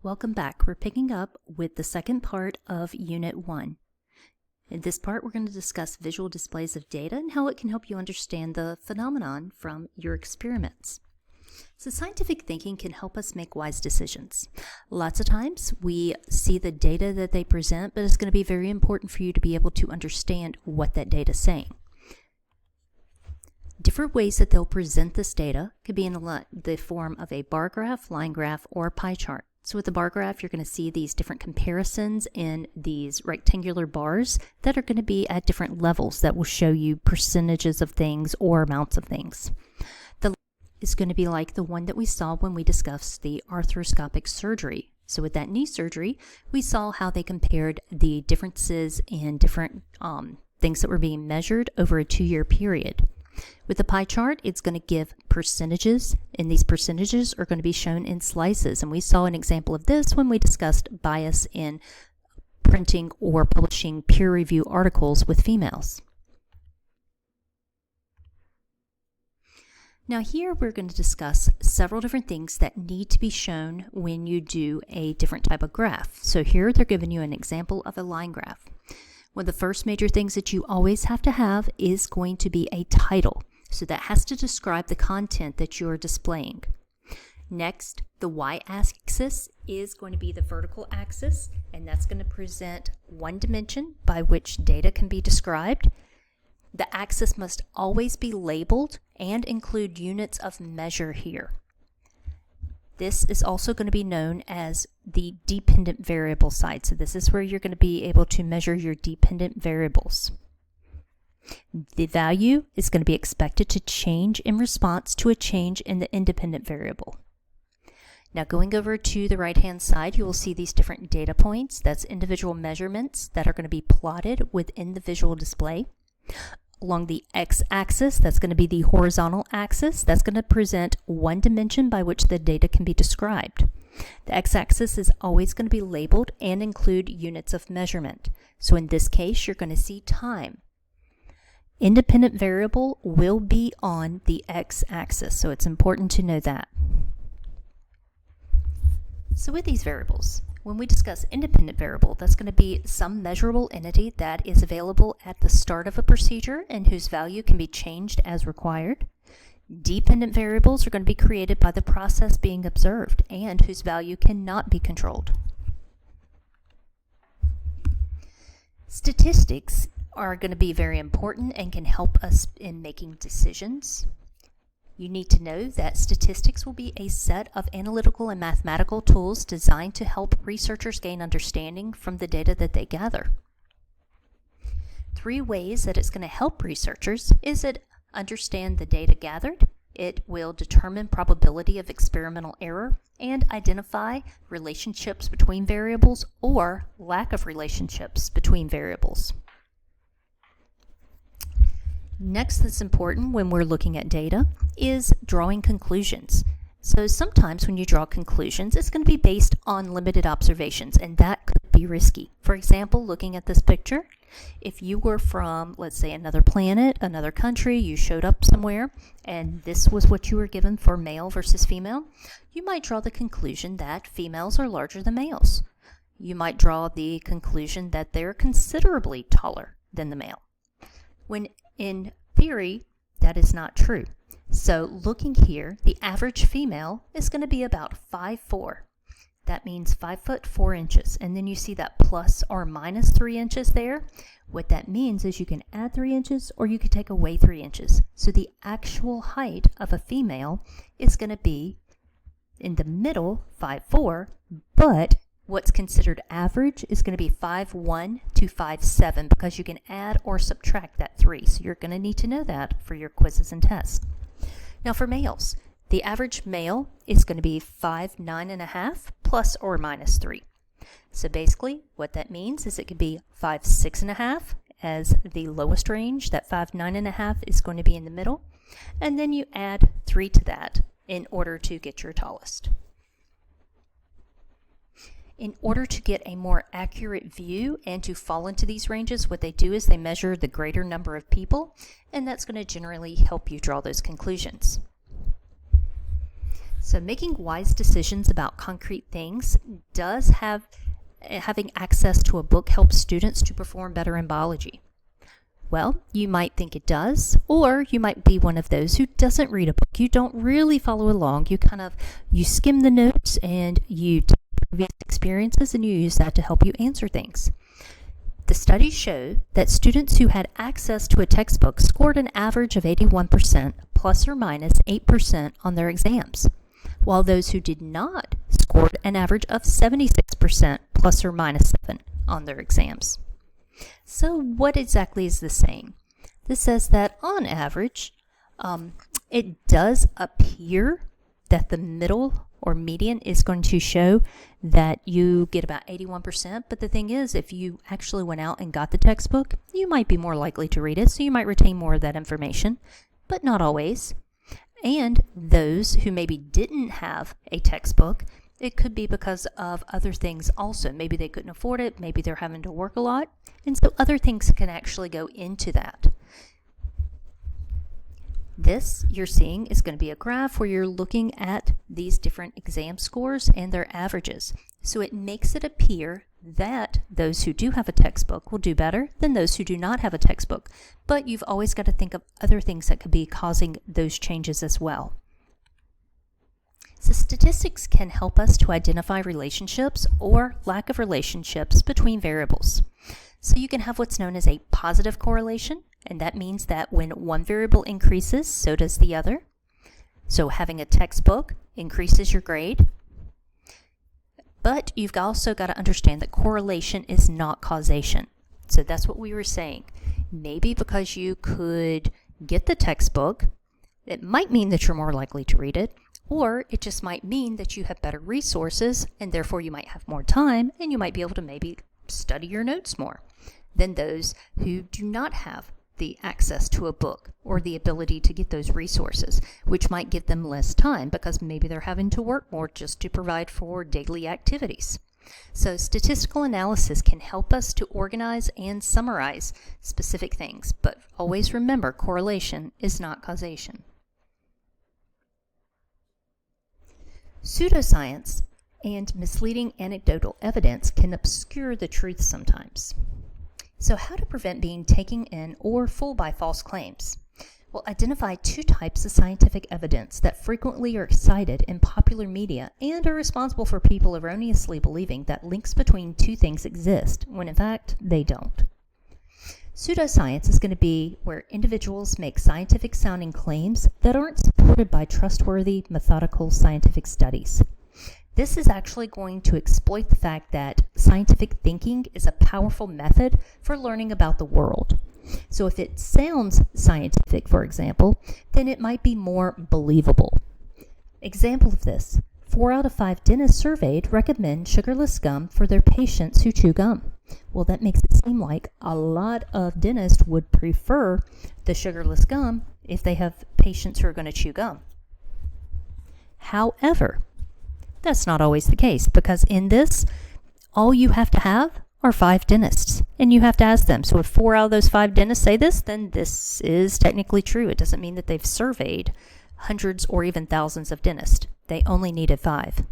Welcome back. We're picking up with the second part of Unit 1. In this part, we're going to discuss visual displays of data and how it can help you understand the phenomenon from your experiments. So scientific thinking can help us make wise decisions. Lots of times we see the data that they present, but it's going to be very important for you to be able to understand what that data is saying. Different ways that they'll present this data could be in the form of a bar graph, line graph, or pie chart. So with the bar graph, you're going to see these different comparisons in these rectangular bars that are going to be at different levels that will show you percentages of things or amounts of things. The line is going to be like the one that we saw when we discussed the arthroscopic surgery. So with that knee surgery, we saw how they compared the differences in different things that were being measured over a 2-year period. With the pie chart, it's going to give percentages, and these percentages are going to be shown in slices. And we saw an example of this when we discussed bias in printing or publishing peer review articles with females. Now here we're going to discuss several different things that need to be shown when you do a different type of graph. So here they're giving you an example of a line graph. One of the first major things that you always have to have is going to be a title. So that has to describe the content that you're displaying. Next, the y-axis is going to be the vertical axis, and that's going to present one dimension by which data can be described. The axis must always be labeled and include units of measure here. This is also going to be known as the dependent variable side. So this is where you're going to be able to measure your dependent variables. The value is going to be expected to change in response to a change in the independent variable. Now going over to the right-hand side, you will see these different data points. That's individual measurements that are going to be plotted within the visual display. Along the x-axis, that's going to be the horizontal axis. That's going to present one dimension by which the data can be described. The x-axis is always going to be labeled and include units of measurement. So in this case, you're going to see time. Independent variable will be on the x-axis, so it's important to know that. So with these variables, when we discuss independent variable, that's going to be some measurable entity that is available at the start of a procedure and whose value can be changed as required. Dependent variables are going to be created by the process being observed and whose value cannot be controlled. Statistics are going to be very important and can help us in making decisions. You need to know that statistics will be a set of analytical and mathematical tools designed to help researchers gain understanding from the data that they gather. 3 ways that it's going to help researchers is it understand the data gathered, it will determine probability of experimental error, and identify relationships between variables or lack of relationships between variables. Next that's important when we're looking at data is drawing conclusions. So sometimes when you draw conclusions, it's going to be based on limited observations, and that could be risky. For example, looking at this picture, if you were from, let's say, another planet, another country, you showed up somewhere, and this was what you were given for male versus female, you might draw the conclusion that females are larger than males. You might draw the conclusion that they're considerably taller than the male. When in theory, that is not true. So looking here, the average female is going to be about 5'4". That means 5 foot 4 inches. And then you see that plus or minus 3 inches there. What that means is you can add 3 inches or you could take away 3 inches. So the actual height of a female is going to be in the middle, 5'4", but what's considered average is going to be 5'1" to 5'7" because you can add or subtract that 3. So you're going to need to know that for your quizzes and tests. Now for males, the average male is going to be 5'9.5" plus or minus 3. So basically what that means is it could be 5'6.5" as the lowest range, that 5'9.5" is going to be in the middle, and then you add 3 to that in order to get your tallest. In order to get a more accurate view and to fall into these ranges, what they do is they measure the greater number of people, and that's going to generally help you draw those conclusions. So making wise decisions about concrete things does having access to a book help students to perform better in biology. Well, you might think it does, or you might be one of those who doesn't read a book. You don't really follow along. You skim the notes and you take previous experiences and you use that to help you answer things. The studies show that students who had access to a textbook scored an average of 81%, plus or minus 8% on their exams, while those who did not scored an average of 76%, plus or minus 7 on their exams. So what exactly is this saying? This says that on average, it does appear that the middle or median is going to show that you get about 81%. But the thing is, if you actually went out and got the textbook, you might be more likely to read it, so you might retain more of that information, but not always. And those who maybe didn't have a textbook, it could be because of other things also. Maybe they couldn't afford it, maybe they're having to work a lot, and so other things can actually go into that. This you're seeing is going to be a graph where you're looking at these different exam scores and their averages. So it makes it appear that those who do have a textbook will do better than those who do not have a textbook. But you've always got to think of other things that could be causing those changes as well. So statistics can help us to identify relationships or lack of relationships between variables. So you can have what's known as a positive correlation, and that means that when one variable increases, so does the other. So having a textbook increases your grade. But you've also got to understand that correlation is not causation. So that's what we were saying. Maybe because you could get the textbook, it might mean that you're more likely to read it, or it just might mean that you have better resources and therefore you might have more time and you might be able to maybe study your notes more than those who do not have the access to a book or the ability to get those resources, which might give them less time because maybe they're having to work more just to provide for daily activities. So statistical analysis can help us to organize and summarize specific things, but always remember correlation is not causation. Pseudoscience and misleading anecdotal evidence can obscure the truth sometimes. So how to prevent being taken in or fooled by false claims? Well, identify two types of scientific evidence that frequently are cited in popular media and are responsible for people erroneously believing that links between two things exist, when in fact they don't. Pseudoscience is going to be where individuals make scientific sounding claims that aren't supported by trustworthy, methodical scientific studies. This is actually going to exploit the fact that scientific thinking is a powerful method for learning about the world. So if it sounds scientific, for example, then it might be more believable. Example of this, 4 out of 5 dentists surveyed recommend sugarless gum for their patients who chew gum. Well, that makes it seem like a lot of dentists would prefer the sugarless gum if they have patients who are going to chew gum. However, that's not always the case, because in this, all you have to have are 5 dentists, and you have to ask them. So if 4 out of those 5 dentists say this, then this is technically true. It doesn't mean that they've surveyed hundreds or even thousands of dentists. They only needed 5.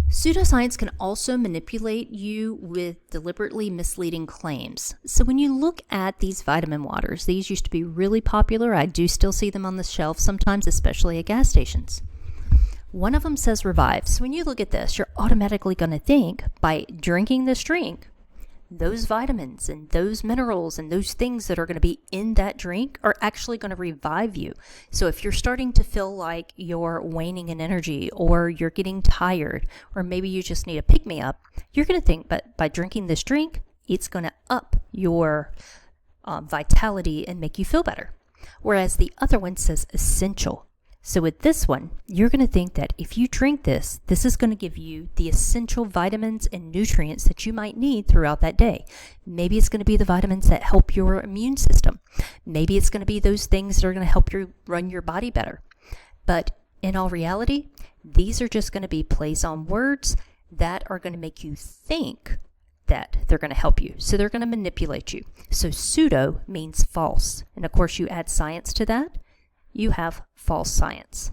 Pseudoscience can also manipulate you with deliberately misleading claims. So when you look at these vitamin waters, these used to be really popular. I do still see them on the shelf sometimes, especially at gas stations. One of them says Revive. So when you look at this, you're automatically going to think by drinking this drink, those vitamins and those minerals and those things that are going to be in that drink are actually going to revive you. So if you're starting to feel like you're waning in energy, or you're getting tired, or maybe you just need a pick-me-up, you're going to think, but by drinking this drink, it's going to up your vitality and make you feel better. Whereas the other one says Essential. So with this one, you're going to think that if you drink this, this is going to give you the essential vitamins and nutrients that you might need throughout that day. Maybe it's going to be the vitamins that help your immune system. Maybe it's going to be those things that are going to help you run your body better. But in all reality, these are just going to be plays on words that are going to make you think that they're going to help you. So they're going to manipulate you. So pseudo means false. And of course, you add science to that, you have false science.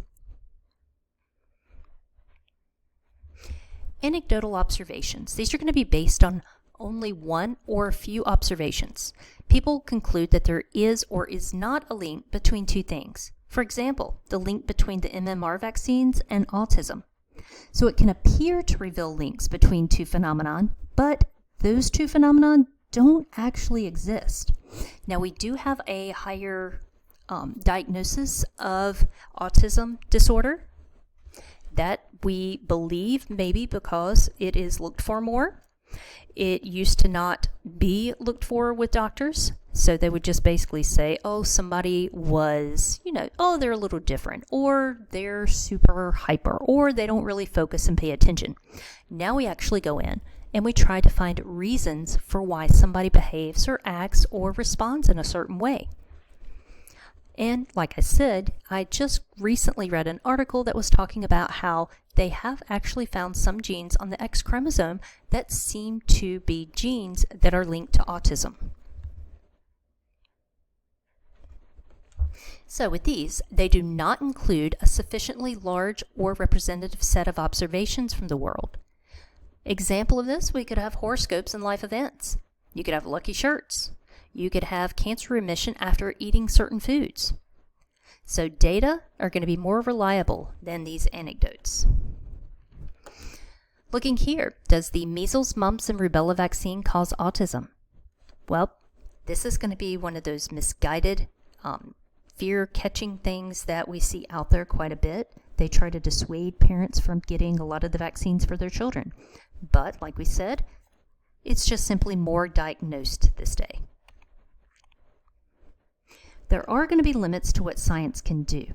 Anecdotal observations. These are going to be based on only one or a few observations. People conclude that there is or is not a link between two things. For example, the link between the MMR vaccines and autism. So it can appear to reveal links between two phenomenon, but those two phenomenon don't actually exist. Now, we do have a higher diagnosis of autism disorder that we believe maybe because it is looked for more. It used to not be looked for with doctors, so they would just basically say, oh, somebody was, oh, they're a little different, or they're super hyper, or they don't really focus and pay attention. Now we actually go in and we try to find reasons for why somebody behaves or acts or responds in a certain way. And like I said, I just recently read an article that was talking about how they have actually found some genes on the X chromosome that seem to be genes that are linked to autism. So with these, they do not include a sufficiently large or representative set of observations from the world. Example of this, we could have horoscopes and life events. You could have lucky shirts. You could have cancer remission after eating certain foods. So data are going to be more reliable than these anecdotes. Looking here, does the measles, mumps, and rubella vaccine cause autism? Well, this is going to be one of those misguided, fear-catching things that we see out there quite a bit. They try to dissuade parents from getting a lot of the vaccines for their children. But, like we said, it's just simply more diagnosed this day. There are going to be limits to what science can do.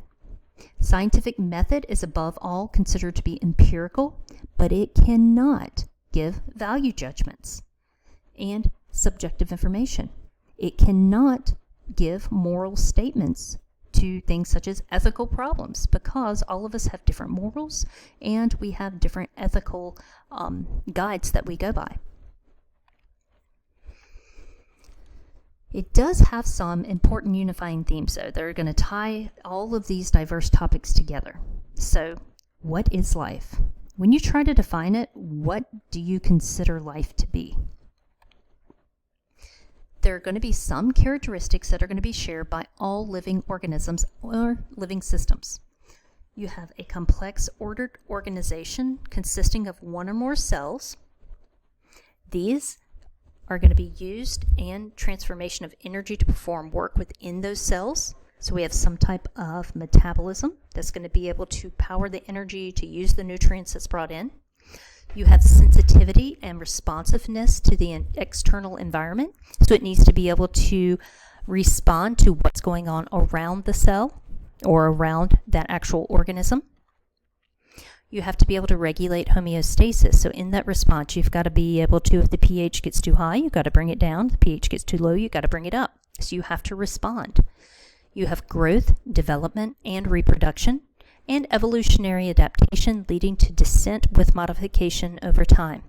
Scientific method is above all considered to be empirical, but it cannot give value judgments and subjective information. It cannot give moral statements to things such as ethical problems, because all of us have different morals and we have different ethical guides that we go by. It does have some important unifying themes, though. They're going to tie all of these diverse topics together. So, what is life? When you try to define it, what do you consider life to be? There are going to be some characteristics that are going to be shared by all living organisms or living systems. You have a complex ordered organization consisting of one or more cells. These are going to be used and transformation of energy to perform work within those cells. So we have some type of metabolism that's going to be able to power the energy to use the nutrients that's brought in. You have sensitivity and responsiveness to the external environment. So it needs to be able to respond to what's going on around the cell or around that actual organism. You have to be able to regulate homeostasis. So in that response, you've got to be able to, if the pH gets too high, you've got to bring it down. If the pH gets too low, you've got to bring it up. So you have to respond. You have growth, development, and reproduction, and evolutionary adaptation leading to descent with modification over time.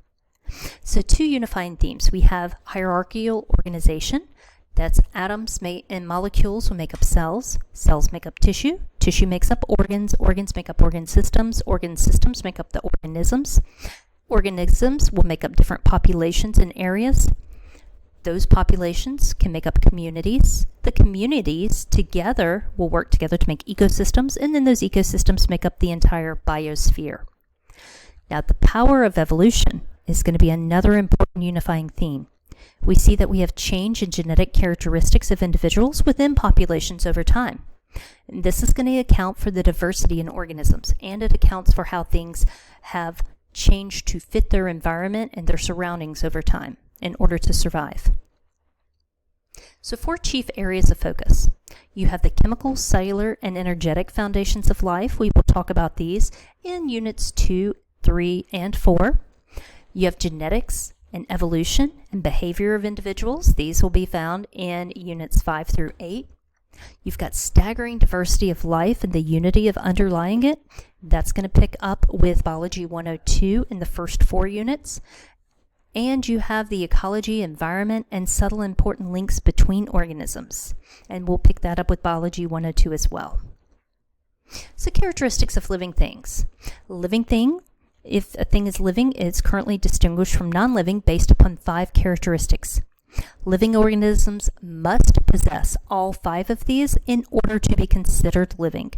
So two unifying themes. We have hierarchical organization. That's atoms and molecules will make up cells. Cells make up tissue. Tissue makes up organs. Organs make up organ systems. Organ systems make up the organisms. Organisms will make up different populations and areas. Those populations can make up communities. The communities together will work together to make ecosystems, and then those ecosystems make up the entire biosphere. Now, the power of evolution is going to be another important unifying theme. We see that we have change in genetic characteristics of individuals within populations over time. And this is going to account for the diversity in organisms, and it accounts for how things have changed to fit their environment and their surroundings over time in order to survive. So 4 chief areas of focus. You have the chemical, cellular, and energetic foundations of life. We will talk about these in units 2, 3, and 4. You have genetics and evolution and behavior of individuals. These will be found in units 5 through 8. You've got staggering diversity of life and the unity of underlying it. That's going to pick up with Biology 102 in the first 4 units. And you have the ecology, environment, and subtle important links between organisms. And we'll pick that up with Biology 102 as well. So characteristics of living things. Living thing, if a thing is living, is currently distinguished from non-living based upon 5 characteristics. Living organisms must possess all 5 of these in order to be considered living.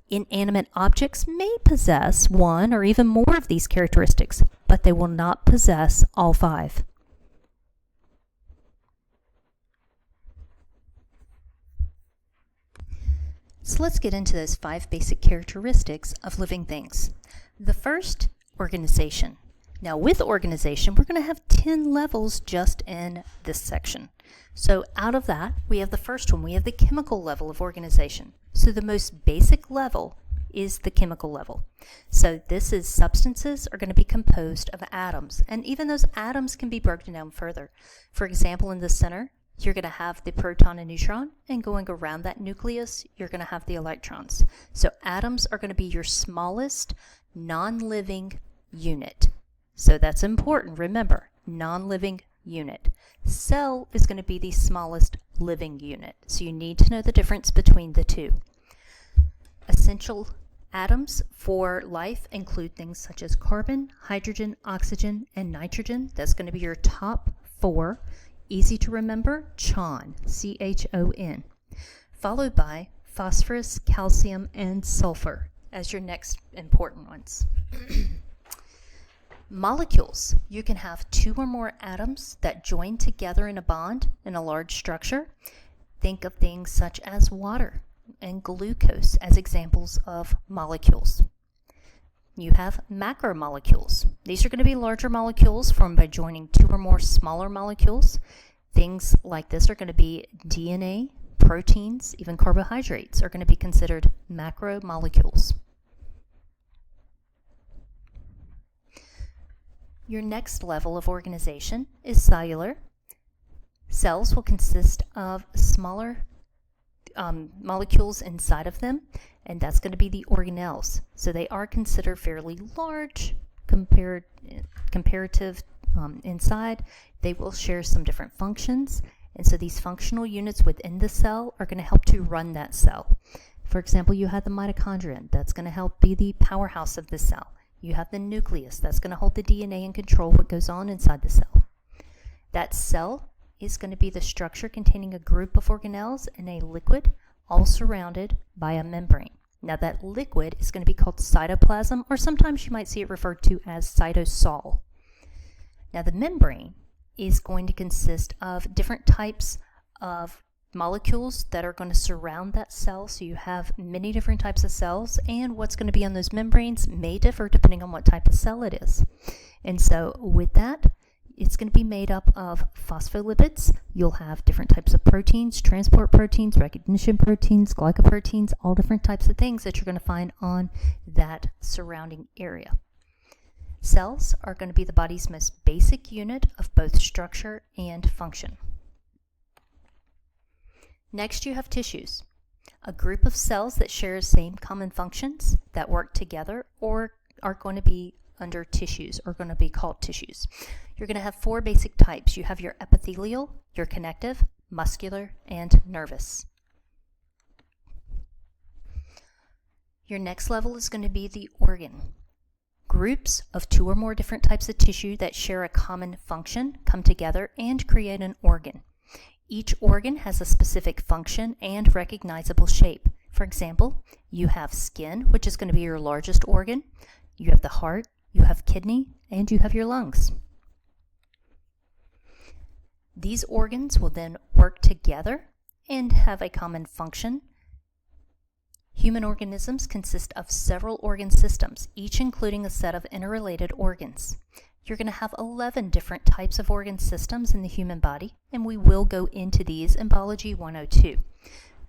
Inanimate objects may possess 1 or even more of these characteristics, but they will not possess all 5. So let's get into those 5 basic characteristics of living things. The first, organization. Now with organization, we're going to have 10 levels just in this section. So out of that, we have the first one. We have the chemical level of organization. So the most basic level is the chemical level. So this is substances are going to be composed of atoms, and even those atoms can be broken down further. For example, in the center, you're going to have the proton and neutron, and going around that nucleus, you're going to have the electrons. So atoms are going to be your smallest non-living unit. So that's important. Remember, non-living unit. Cell is going to be the smallest living unit. So you need to know the difference between the two. Essential atoms for life include things such as carbon, hydrogen, oxygen, and nitrogen. That's going to be your top 4. Easy to remember, CHON, C-H-O-N. Followed by phosphorus, calcium, and sulfur as your next important ones. Molecules. You can have 2 or more atoms that join together in a bond in a large structure. Think of things such as water and glucose as examples of molecules. You have macromolecules. These are going to be larger molecules formed by joining 2 or more smaller molecules. Things like this are going to be DNA, proteins, even carbohydrates are going to be considered macromolecules. Your next level of organization is cellular. Cells will consist of smaller molecules inside of them, and that's going to be the organelles. So they are considered fairly large comparative inside. They will share some different functions, and so these functional units within the cell are going to help to run that cell. For example, you have the mitochondria. That's going to help be the powerhouse of the cell. You have the nucleus. That's going to hold the DNA and control what goes on inside the cell. That cell is going to be the structure containing a group of organelles in a liquid, all surrounded by a membrane. Now that liquid is going to be called cytoplasm, or sometimes you might see it referred to as cytosol. Now the membrane is going to consist of different types of molecules that are going to surround that cell. So you have many different types of cells, and what's going to be on those membranes may differ depending on what type of cell it is. And so with that, it's going to be made up of phospholipids. You'll have different types of proteins, transport proteins, recognition proteins, glycoproteins, all different types of things that you're going to find on that surrounding area. Cells are going to be the body's most basic unit of both structure and function. Next, you have tissues, a group of cells that share the same common functions that work together or are going to be under tissues or going to be called tissues. You're going to have 4 basic types. You have your epithelial, your connective, muscular, and nervous. Your next level is going to be the organ. Groups of 2 or more different types of tissue that share a common function come together and create an organ. Each organ has a specific function and recognizable shape. For example, you have skin, which is going to be your largest organ. You have the heart, you have kidney, and you have your lungs. These organs will then work together and have a common function. Human organisms consist of several organ systems, each including a set of interrelated organs. You're going to have 11 different types of organ systems in the human body, and we will go into these in Biology 102.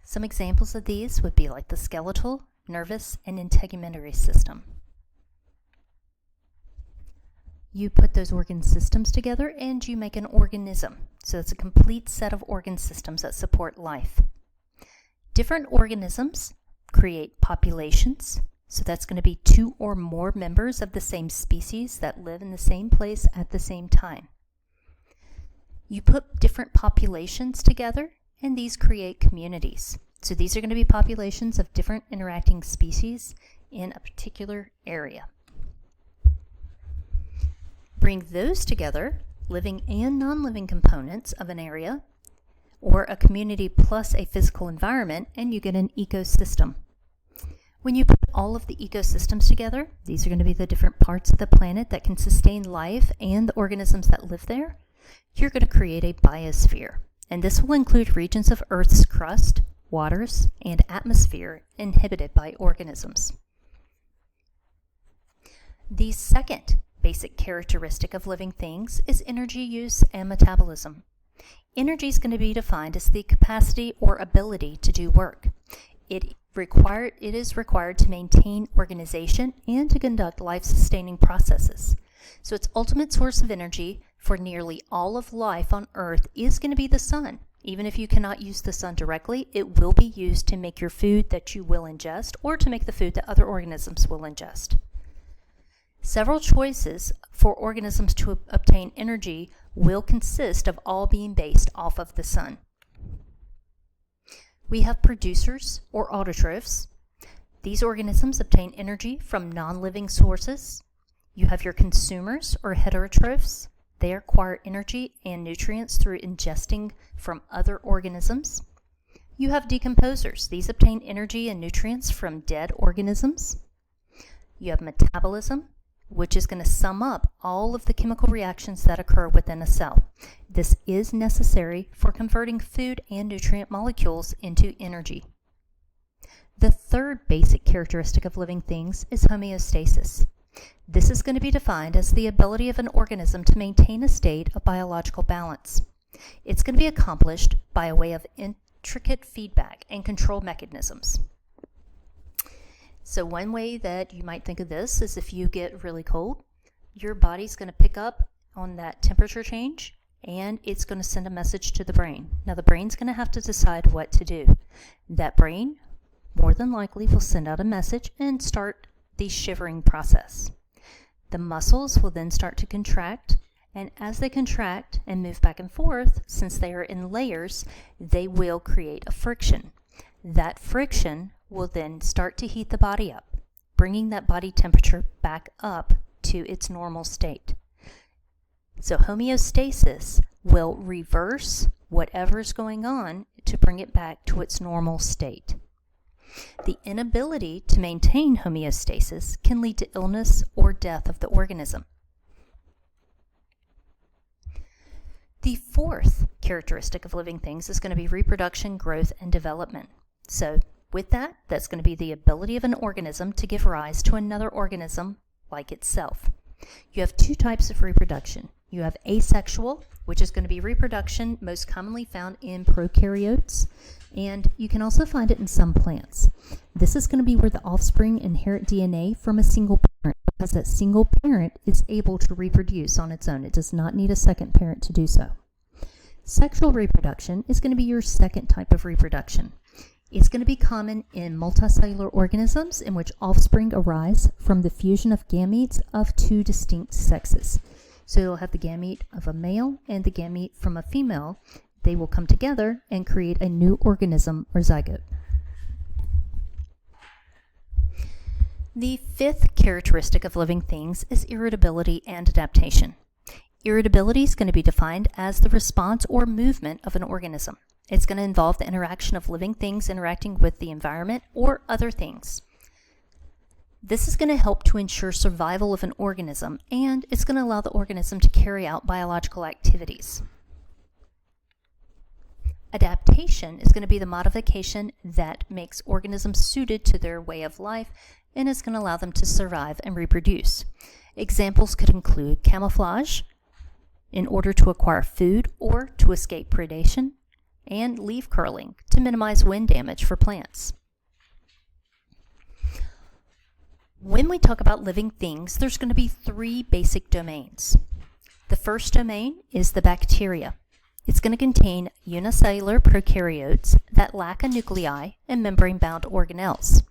Some examples of these would be like the skeletal, nervous, and integumentary system. You put those organ systems together and you make an organism. So it's a complete set of organ systems that support life. Different organisms create populations. So that's going to be 2 or more members of the same species that live in the same place at the same time. You put different populations together, and these create communities. So these are going to be populations of different interacting species in a particular area. Bring those together, living and non-living components of an area, or a community plus a physical environment, and you get an ecosystem. When you put all of the ecosystems together, these are going to be the different parts of the planet that can sustain life and the organisms that live there, you're going to create a biosphere. And this will include regions of Earth's crust, waters, and atmosphere inhabited by organisms. The second basic characteristic of living things is energy use and metabolism. Energy is going to be defined as the capacity or ability to do work. It is required to maintain organization and to conduct life-sustaining processes. So its ultimate source of energy for nearly all of life on Earth is going to be the sun. Even if you cannot use the sun directly, it will be used to make your food that you will ingest or to make the food that other organisms will ingest. Several choices for organisms to obtain energy will consist of all being based off of the sun. We have producers or autotrophs. These organisms obtain energy from non-living sources. You have your consumers or heterotrophs. They acquire energy and nutrients through ingesting from other organisms. You have decomposers. These obtain energy and nutrients from dead organisms. You have metabolism, which is going to sum up all of the chemical reactions that occur within a cell. This is necessary for converting food and nutrient molecules into energy. The third basic characteristic of living things is homeostasis. This is going to be defined as the ability of an organism to maintain a state of biological balance. It's going to be accomplished by a way of intricate feedback and control mechanisms. So one way that you might think of this is if you get really cold, your body's going to pick up on that temperature change and it's going to send a message to the brain. Now the brain's going to have to decide what to do. That brain, more than likely, will send out a message and start the shivering process. The muscles will then start to contract, and as they contract and move back and forth, since they are in layers, they will create a friction. That friction will then start to heat the body up, bringing that body temperature back up to its normal state. So homeostasis will reverse whatever's going on to bring it back to its normal state. The inability to maintain homeostasis can lead to illness or death of the organism. The fourth characteristic of living things is going to be reproduction, growth, and development. So with that, that's going to be the ability of an organism to give rise to another organism like itself. You have two types of reproduction. You have asexual, which is going to be reproduction most commonly found in prokaryotes, and you can also find it in some plants. This is going to be where the offspring inherit DNA from a single parent, because that single parent is able to reproduce on its own. It does not need a second parent to do so. Sexual reproduction is going to be your second type of reproduction. It's going to be common in multicellular organisms in which offspring arise from the fusion of gametes of two distinct sexes. So you'll have the gamete of a male and the gamete from a female. They will come together and create a new organism or zygote. The fifth characteristic of living things is irritability and adaptation. Irritability is going to be defined as the response or movement of an organism. It's going to involve the interaction of living things interacting with the environment or other things. This is going to help to ensure survival of an organism, and it's going to allow the organism to carry out biological activities. Adaptation is going to be the modification that makes organisms suited to their way of life and is going to allow them to survive and reproduce. Examples could include camouflage in order to acquire food or to escape predation, and leaf curling to minimize wind damage for plants. When we talk about living things, there's going to be three basic domains. The first domain is the bacteria. It's going to contain unicellular prokaryotes that lack a nuclei and membrane-bound organelles.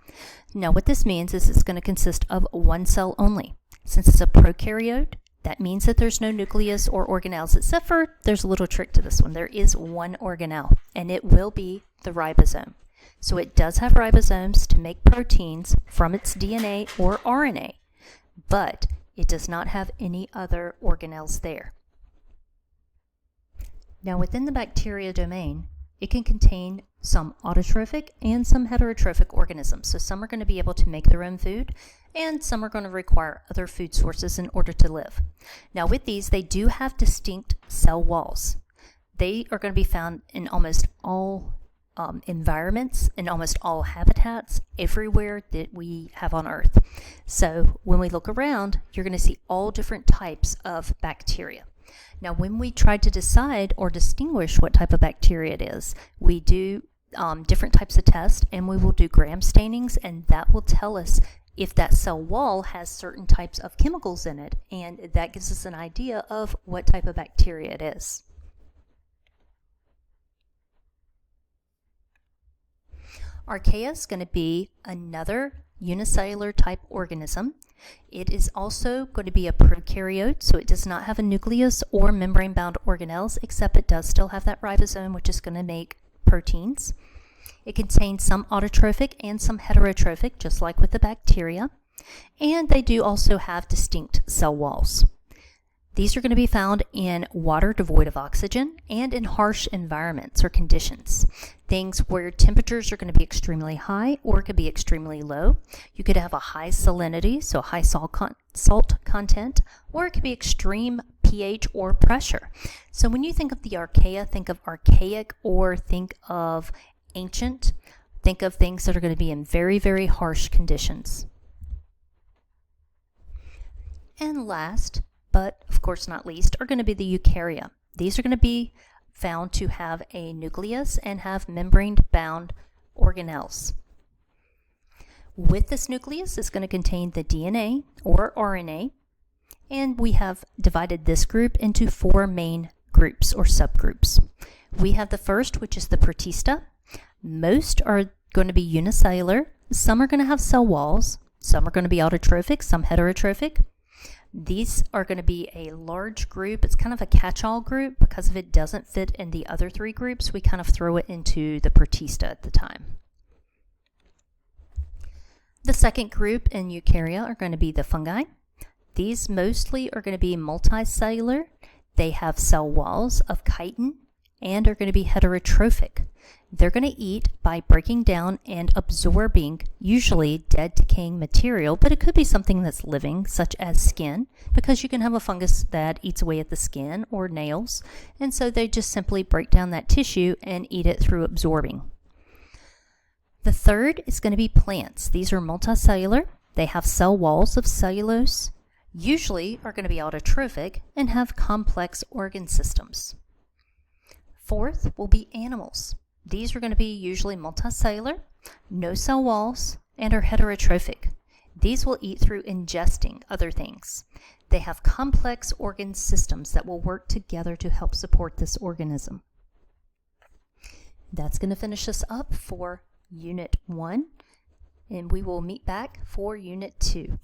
Now what this means is it's going to consist of one cell only. Since it's a prokaryote, That means that there's no nucleus or organelles, except for there's a little trick to this one. There is one organelle, and it will be the ribosome. So it does have ribosomes to make proteins from its DNA or RNA, but it does not have any other organelles there. Now within the bacteria domain, it can contain some autotrophic and some heterotrophic organisms. So some are going to be able to make their own food, and some are going to require other food sources in order to live. Now with these, they do have distinct cell walls. They are going to be found in almost all environments, in almost all habitats, everywhere that we have on Earth. So when we look around, you're going to see all different types of bacteria. Now when we try to decide or distinguish what type of bacteria it is, we do different types of tests, and we will do gram stainings, and that will tell us if that cell wall has certain types of chemicals in it, and that gives us an idea of what type of bacteria it is. Archaea is going to be another unicellular type organism. It is also going to be a prokaryote, so it does not have a nucleus or membrane-bound organelles, except it does still have that ribosome, which is going to make proteins. It contains some autotrophic and some heterotrophic, just like with the bacteria, and they do also have distinct cell walls. These are going to be found in water devoid of oxygen and in harsh environments or conditions. Things where temperatures are going to be extremely high or could be extremely low. You could have a high salinity, so high salt content, or it could be extreme pH or pressure. So when you think of the archaea, think of archaic or think of ancient. Think of things that are going to be in very, very harsh conditions. And last, but of course not least, are going to be the eukarya. These are going to be found to have a nucleus and have membrane-bound organelles. With this nucleus, it's going to contain the DNA or RNA, and we have divided this group into 4 main groups or subgroups. We have the first, which is the protista. Most are going to be unicellular. Some are going to have cell walls. Some are going to be autotrophic, some heterotrophic. These are going to be a large group. It's kind of a catch-all group because if it doesn't fit in the other 3 groups, we kind of throw it into the protista at the time. The second group in eukarya are going to be the fungi. These mostly are going to be multicellular. They have cell walls of chitin and are going to be heterotrophic. They're going to eat by breaking down and absorbing usually dead decaying material, but it could be something that's living, such as skin, because you can have a fungus that eats away at the skin or nails, and so they just simply break down that tissue and eat it through absorbing. The third is going to be plants. These are multicellular. They have cell walls of cellulose, usually are going to be autotrophic, and have complex organ systems. Fourth will be animals. These are going to be usually multicellular, no cell walls, and are heterotrophic. These will eat through ingesting other things. They have complex organ systems that will work together to help support this organism. That's going to finish us up for Unit 1, and we will meet back for Unit 2.